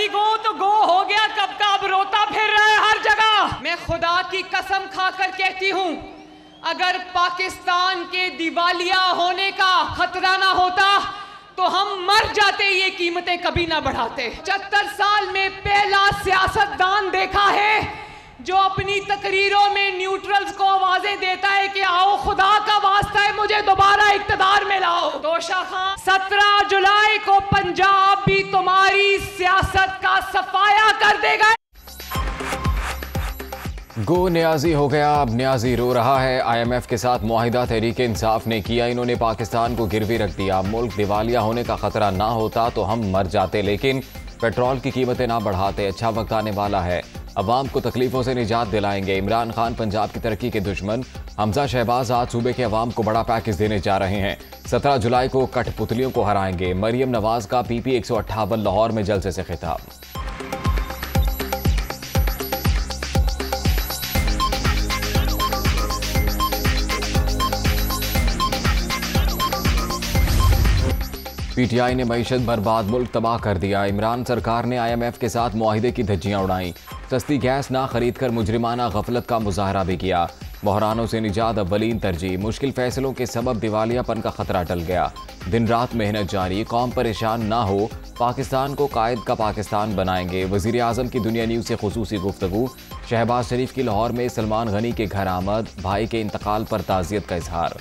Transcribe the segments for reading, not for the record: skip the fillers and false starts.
नियाजी तो गो हो गया कब का, अब रोता फिर रहा है हर जगह। मैं खुदा की कसम खाकर कहती हूँ, अगर पाकिस्तान के दिवालिया होने का खतरा ना होता तो हम मर जाते, ये कीमतें कभी ना बढ़ाते। 74 साल में पहला सियासतदान देखा है जो अपनी तकरीरों में न्यूट्रल्स को आवाजें देता है कि आओ खुदा का वास्ता है मुझे दोबारा इक्तदार में लाओ। तोशा खान, 17 जुलाई को पंजाब भी तुम्हारी सियासत का सफाया कर देगा। गो न्याजी हो गया, अब न्याजी रो रहा है। IMF के साथ मुआहिदा तहरीक इंसाफ ने किया, इन्होंने पाकिस्तान को गिरवी रख दिया। मुल्क दिवालिया होने का खतरा ना होता तो हम मर जाते, लेकिन पेट्रोल की कीमतें ना बढ़ाते। अच्छा वक्त आने वाला है, अवाम को तकलीफों से निजात दिलाएंगे। इमरान खान पंजाब की तरक्की के दुश्मन हमजा शहबाज आज सूबे के अवाम को बड़ा पैकेज देने जा रहे हैं। 17 जुलाई को कठपुतलियों को हराएंगे। मरियम नवाज का PP 158 लाहौर में जलसे से खिताब। PTI ने मईशत बर्बाद, मुल्क तबाह कर दिया। इमरान सरकार ने IMF के साथ मुआहिदे की धज्जियां उड़ाई। सस्ती गैस ना खरीद कर मुजरिमाना गफलत का मुजाहरा भी किया। बहरानों से निजात अव्वलीन तरजीह, मुश्किल फैसलों के सबब दिवालियापन का खतरा टल गया। दिन रात मेहनत जारी, कौम परेशान ना हो, पाकिस्तान को कायद का पाकिस्तान बनाएंगे। वजीर आजम की दुनिया न्यूज़ से खुसूसी गुफ्तगू। शहबाज शरीफ की लाहौर में सलमान गनी के घर आमद, भाई के इंतकाल पर ताज़ियत का इजहार।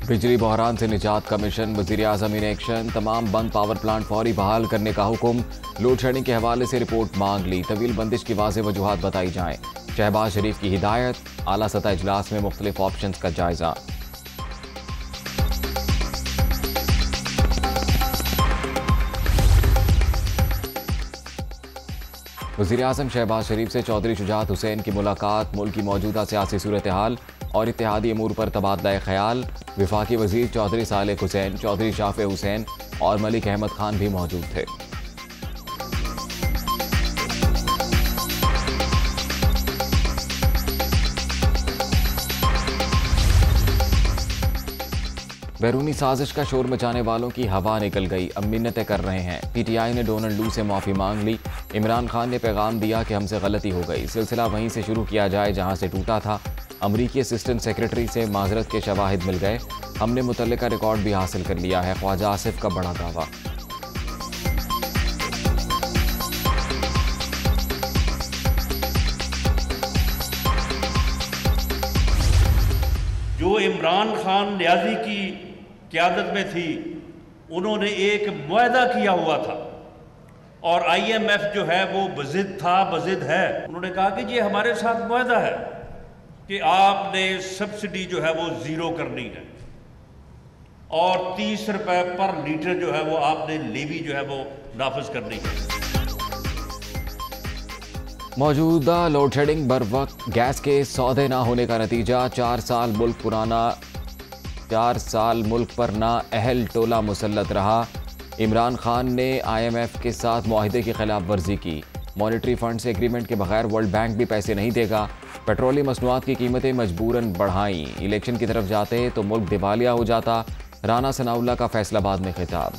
बिजली बहरान से निजात का मिशन, वज़ीर आज़म इन एक्शन। तमाम बंद पावर प्लांट फौरी बहाल करने का हुक्म। लोड शेडिंग के हवाले से रिपोर्ट मांग ली, तवील बंदिश की वाज़ेह वजूहात बताई जाएं। शहबाज शरीफ की हिदायत, आला सतह इजलास में मुख्तलिफ ऑप्शंस का जायजा। वज़ीर आज़म शहबाज शरीफ से चौधरी शुजात हुसैन की मुलाकात। मुल्क की मौजूदा सियासी सूरत हाल और इत्तेहादी अमूर पर तबादला ख्याल। विफाकी वज़ीर चौधरी सालेक हुसैन, चौधरी शाफे हुसैन और मलिक अहमद खान भी मौजूद थे। बैरूनी साजिश का शोर मचाने वालों की हवा निकल गई, अब मिन्नतें कर रहे हैं। PTI ने डोनाल्ड लू से माफ़ी मांग ली। इमरान खान ने पैगाम दिया कि हमसे गलती हो गई, सिलसिला वहीं से शुरू किया जाए जहां से टूटा था। अमरीकी असिस्टेंट सेक्रेटरी से माजरत के शवाहिद मिल गए, हमने मुतल्लिका रिकॉर्ड भी हासिल कर लिया है। ख्वाजा आसिफ का बड़ा दावा। जो इमरान खान न्याजी की क़यादत में थी, उन्होंने एक मुआहदा किया हुआ था और IMF जो है वो बज़िद था, बज़िद है। उन्होंने कहा कि ये हमारे साथ मुआहदा है कि आपने सब्सिडी जो है वो ज़ीरो करनी है और 30 रुपए पर लीटर जो है वो आपने लेवी जो है वो नाफिज करनी है। मौजूदा लोड शेडिंग, बर वक्त गैस के सौदे ना होने का नतीजा। 4 साल मुल्क पर ना अहल टोला मुसल्लत रहा। इमरान खान ने IMF के साथ मुआहिदे की खिलाफ वर्जी की। मॉनेटरी फंड से एग्रीमेंट के बगैर वर्ल्ड बैंक भी पैसे नहीं देगा। पेट्रोलियम मसनूआत की कीमतें मजबूरन बढ़ाई। इलेक्शन की तरफ जाते तो मुल्क दिवालिया हो जाता। राना सनाउल्लाह का फैसलाबाद में खिताब।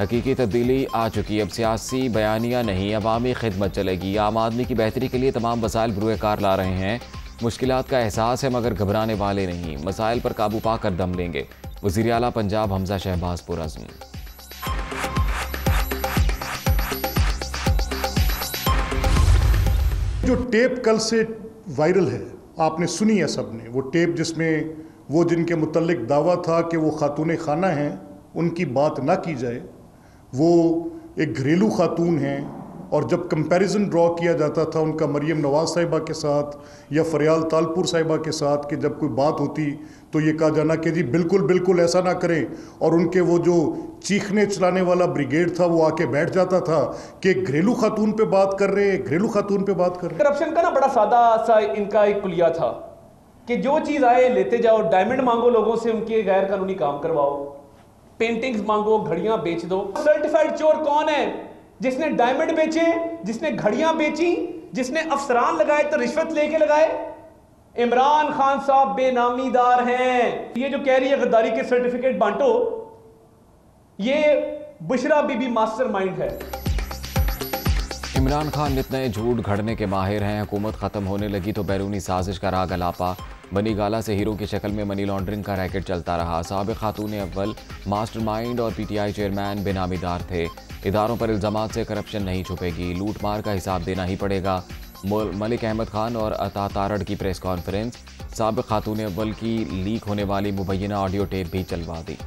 हकीकी तब्दीली आ चुकी, अब सियासी बयानिया नहीं, अवामी खिदमत चलेगी। आम आदमी की बेहतरी के लिए तमाम वसाइल बरूए कार ला रहे हैं। मुश्किलात का एहसास है मगर घबराने वाले नहीं, मसाइल पर काबू पाकर दम लेंगे। वज़ीर आला पंजाब हमजा शहबाज पुरअज़्म। जो टेप कल से वायरल है, आपने सुनी है सबने, वो टेप जिसमें वो जिनके मुतल्लिक दावा था कि वो खातून खाना हैं, उनकी बात ना की जाए। वो एक घरेलू खातून हैं और जब कंपैरिजन ड्रॉ किया जाता था उनका मरियम नवाज साहिबा के साथ या फरियाल तालपुर साहिबा के साथ कि जब कोई बात होती तो ये कहा जाना कि जी बिल्कुल बिल्कुल ऐसा ना करें, और उनके वो जो चीखने चलाने वाला ब्रिगेड था वो आके बैठ जाता था कि घरेलू खातून पे बात कर रहे हैं, घरेलू खातून पे बात कर रहे हैं। करप्शन का ना बड़ा सादा सा इनका एक कुलिया था कि जो चीज़ आए लेते जाओ, डायमंड मांगो लोगों से, उनके गैर कानूनी काम करवाओ। पेंटिंग्स मांगो, घड़ियां बेच दो। सर्टिफाइड चोर कौन है? जिसने डायमंड बेचे, जिसने घड़ियां बेची, जिसने अफसरान लगाए तो रिश्वत लेके लगाए। इमरान खान साहब बेनामीदार हैं। ये जो कह रही है गद्दारी के सर्टिफिकेट बांटो, ये बुशरा बीबी मास्टरमाइंड है। इमरान खान नित नए झूठ घड़ने के माहिर हैं। हुकूमत ख़त्म होने लगी तो बैरूनी साजिश का राग अलापा। बनी गाला से हीरो की शक्ल में मनी लॉन्ड्रिंग का रैकेट चलता रहा। साबिक़ खातून अव्वल मास्टरमाइंड और पीटीआई चेयरमैन बेनामीदार थे। इदारों पर इल्ज़ामात से करप्शन नहीं छुपेगी, लूट मार का हिसाब देना ही पड़ेगा। मलिक अहमद खान और अता तारड़ की प्रेस कॉन्फ्रेंस। साबिक़ खातून अव्वल की लीक होने वाली मुबैना ऑडियो टेप भी चलवा दी।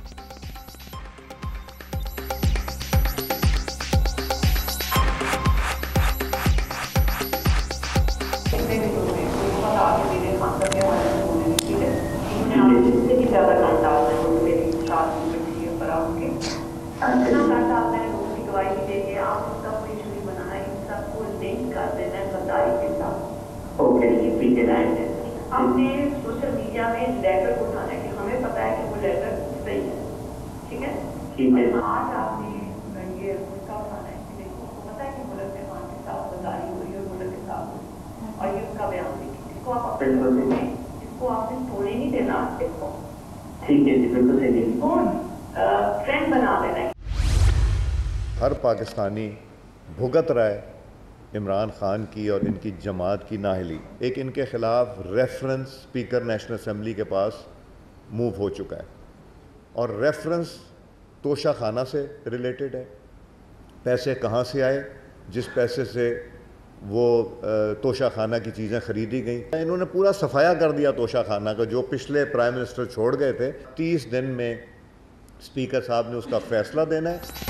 आपने सोशल मीडिया में लेटर को उठाना है कि हमें पता है कि वो लेटर सही है, ठीक है? आज आपने ये उसका उठाना है कि देखो उसको पता है कि मुल्क के खान के साथ गद्दारी हुई और मुल्क के साथ, और ये उसका बयान देखिए, इसको आप अपने इसको आपने तोड़े नहीं देना, इसको ठीक है जी, बिल्कुल सही, इसको ट्रेंड बना देना है। हर पाकिस्तानी भुगत रहा है इमरान खान की और इनकी जमात की नाहली। एक इनके ख़िलाफ़ रेफरेंस स्पीकर नेशनल असम्बली के पास मूव हो चुका है और रेफरेंस तोशा खाना से रिलेटेड है। पैसे कहाँ से आए जिस पैसे से वो तोशा खाना की चीज़ें ख़रीदी गई। इन्होंने पूरा सफाया कर दिया तोशा खाना का, जो पिछले प्राइम मिनिस्टर छोड़ गए थे। 30 दिन में स्पीकर साहब ने उसका फ़ैसला देना है।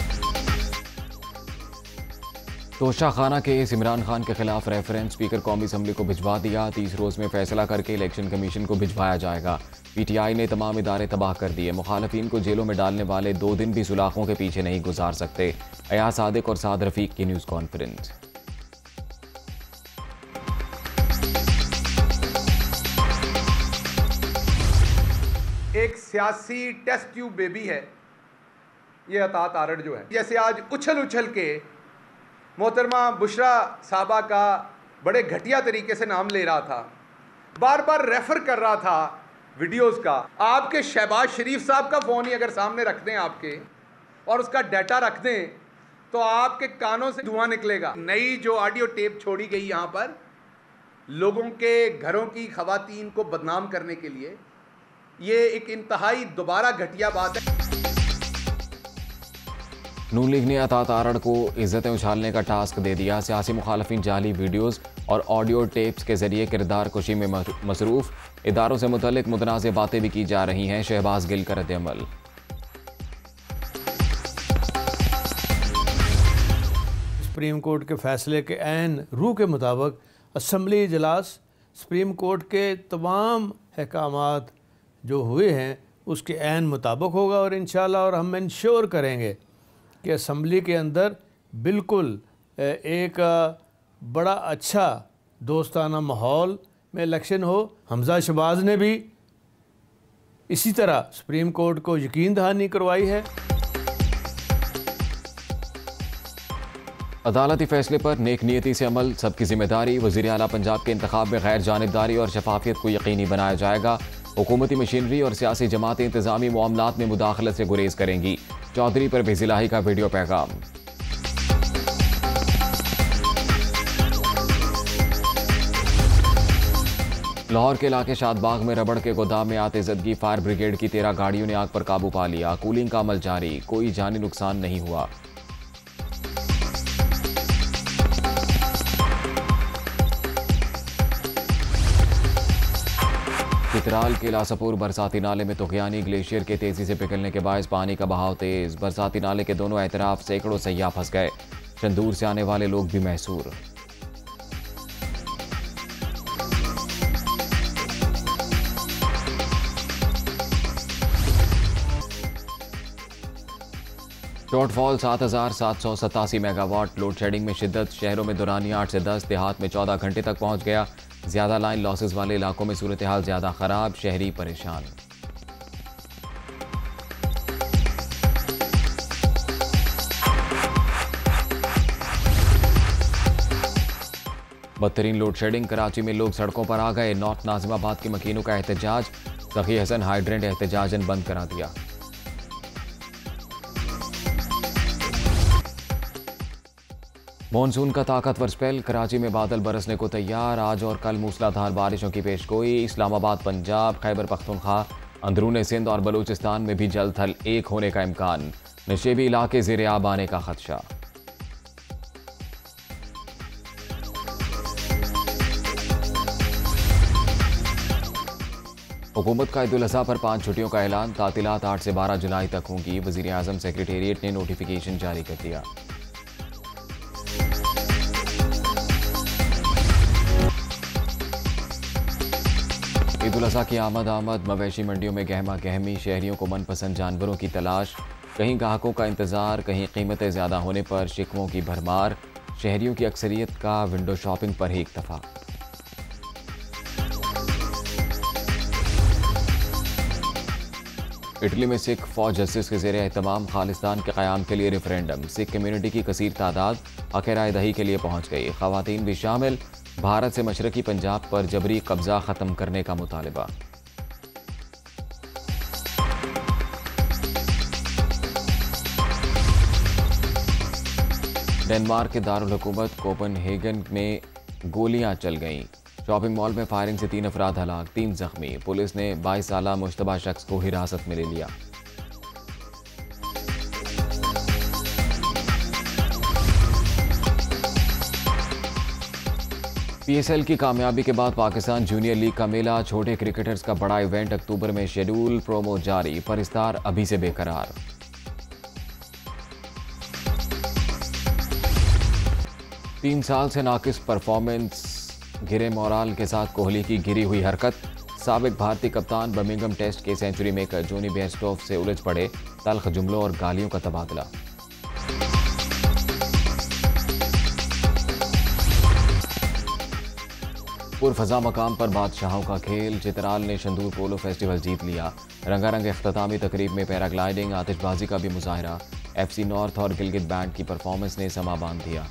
तोशा खाना केस इमरान खान के खिलाफ रेफरेंस स्पीकर कौमी असम्बली को भिजवा दिया। 30 रोज़ में फैसला करके इलेक्शन कमीशन को भिजवाया जाएगा। पीटीआई ने तमाम इदारे तबाह कर दिए। मुखालफिन को जेलों में डालने वाले 2 दिन भी सुलाखों के पीछे नहीं गुजार सकते। अयाज सादिक और साद रफीक की न्यूज़ कॉन्फ्रेंस। एक सियासी टेस्ट ट्यूब बेबी है ये अता तारड़ जो है। जैसे आज उछल उछल के मोहतरमा बुशरा साहबा का बड़े घटिया तरीके से नाम ले रहा था, बार बार रेफर कर रहा था वीडियोस का। आपके शहबाज शरीफ साहब का फ़ोन ही अगर सामने रख दें आपके और उसका डाटा रख दें तो आपके कानों से धुआं निकलेगा। नई जो ऑडियो टेप छोड़ी गई यहाँ पर लोगों के घरों की ख़वातीन को बदनाम करने के लिए, ये एक इंतहाई दोबारा घटिया बात है। नून लीग ने अता तारड़ को इज्जतें उछालने का टास्क दे दिया। सियासी मुखालफिन जाली वीडियोस और ऑडियो टेप्स के जरिए किरदार कुशी में मसरूफ। इदारों से मुतल्लिक मुतनाज़ बातें भी की जा रही हैं। शहबाज गिल का रद्द-ए-अमल। सुप्रीम कोर्ट के फैसले के ऐन रूह के मुताबिक असम्बली इजलास सुप्रीम कोर्ट के तमाम अहकामात जो हुए हैं उसके ऐन मुताबिक होगा और इंशाल्लाह और हम इंश्योर करेंगे कि असम्बली के अंदर बिल्कुल एक बड़ा अच्छा दोस्ताना माहौल में इलेक्शन हो। हमजा शहबाज ने भी इसी तरह सुप्रीम कोर्ट को यकीन दहानी करवाई है। अदालती फैसले पर नेक नियति से अमल सबकी जिम्मेदारी। वज़ीर आला पंजाब के इंतखाब में गैर जानिबदारी और शफाफियत को यकीनी बनाया जाएगा। हुकूमती मशीनरी और सियासी जमातें इंतजामी मामलात में मुदाखलत से गुरेज करेंगी। चौधरी पर भी ज़िलाही का वीडियो पैगाम। लाहौर के इलाके शादबाग में रबड़ के गोदाम में आते जदगी। फायर ब्रिगेड की 13 गाड़ियों ने आग पर काबू पा लिया। कूलिंग का अमल जारी, कोई जानी नुकसान नहीं हुआ। चित्राल के लासपुर बरसाती नाले में तुगयानी ग्लेशियर के तेजी से पिघलने के बायस पानी का बहाव तेज। बरसाती नाले के दोनों एतराफ सैकड़ों सैयाह फंस गए। चंदूर से आने वाले लोग भी महसूर। Shortfall 7,787 megawatt. लोड शेडिंग में शिद्दत। शहरों में दुरानी 8 से 10, देहात में 14 घंटे तक पहुंच गया। ज्यादा लाइन लॉसेस वाले इलाकों में सूरत हाल ज्यादा खराब, शहरी परेशान। बदतरीन लोड शेडिंग, कराची में लोग सड़कों पर आ गए। नॉर्थ नाजिमाबाद के मकीनों का एहतजाज, सखी हसन हाइड्रेंट एहतजाजन बंद करा दिया। मॉनसून का ताकतवर स्पेल, कराची में बादल बरसने को तैयार। आज और कल मूसलाधार बारिशों की पेशगोई। इस्लामाबाद, पंजाब, खैबर पख्तूनख्वा, अंदरून सिंध और बलूचिस्तान में भी जल्द थल एक होने का इम्कान। नशेबी इलाके ज़ेर आब आने का खदशा। हुकूमत का ईद उल अज़हा पर 5 छुट्टियों का ऐलान। तातीलात 8 से 12 जुलाई तक होंगी। वज़ीर आज़म सेक्रेटेरिएट ने नोटिफिकेशन जारी कर दिया। ईद उल अज़हा की आमद मवेशी मंडियों में गहमा गहमी, शहरियों को मनपसंद जानवरों की तलाश। कहीं ग्राहकों का इंतजार, कहीं कीमतें ज़्यादा होने पर शिकवों की भरमार। शहरियों की अक्सरियत का विंडो शॉपिंग पर ही इक्तफा। इटली में सिख फौज जस्टिस के ज़ेर एहतमाम खालिस्तान के क़याम के लिए रेफरेंडम। सिख कम्युनिटी की कसीर तादाद हक़ राय दही के लिए पहुँच गई। ख़वातीन भी शामिल। भारत से मशरकी पंजाब पर जबरी कब्जा ख़त्म करने का मुतालबा। डेनमार्क के दारुल हुकूमत कोपनहेगन में गोलियां चल गईं। शॉपिंग मॉल में फायरिंग से 3 अफराद हलाक, 3 जख्मी। पुलिस ने 22 साला मुश्तबा शख्स को हिरासत में ले लिया। PSL की कामयाबी के बाद पाकिस्तान जूनियर लीग का मेला, छोटे क्रिकेटर्स का बड़ा इवेंट अक्टूबर में शेड्यूल, प्रोमो जारी। परिस्तार अभी से बेकरार। तीन साल से नाकिस परफॉर्मेंस, गिरे मोराल के साथ कोहली की गिरी हुई हरकत। साबिक भारतीय कप्तान बर्मिंघम टेस्ट के सेंचुरी मेकर जोनी बेयरस्टोव से उलझ पड़े। तल्ख जुमलों और गालियों का तबादला। पुरफजा मकाम पर बादशाहों का खेल, चित्राल ने शंदूर पोलो फेस्टिवल जीत लिया। रंगारंग इख्तितामी तकरीब में पैराग्लाइडिंग, आतिशबाजी का भी मुजाहरा। FC नॉर्थ और गिलगित बैंड की परफॉर्मेंस ने समा बांध दिया।